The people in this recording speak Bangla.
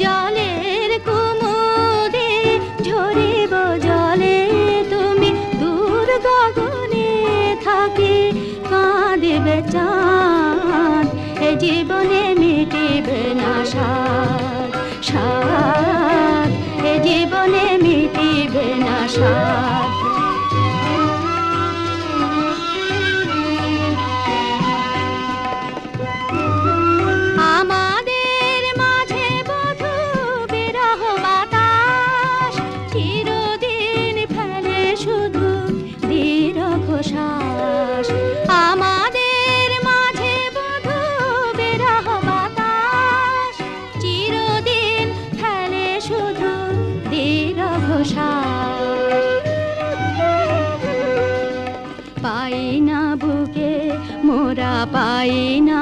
জলের কুমুদে ঝরিব জলে তুমি দূর গগনে থাকি কাঁদিবে চাঁদ এ জীবনে মিটিবে না সাদ সাদ এ জীবনে মিটিবে না সাদ আমাদের মাঝে বধূ বিরহ বাতাস চিরদিন ফেলে শুধু দীর্ঘশ্বাস আমাদের মাঝে বধূ বিরহ বাতাস চিরদিন ফেলে শুধু দীর্ঘশ্বাস পাই না বুকে মোরা পাই না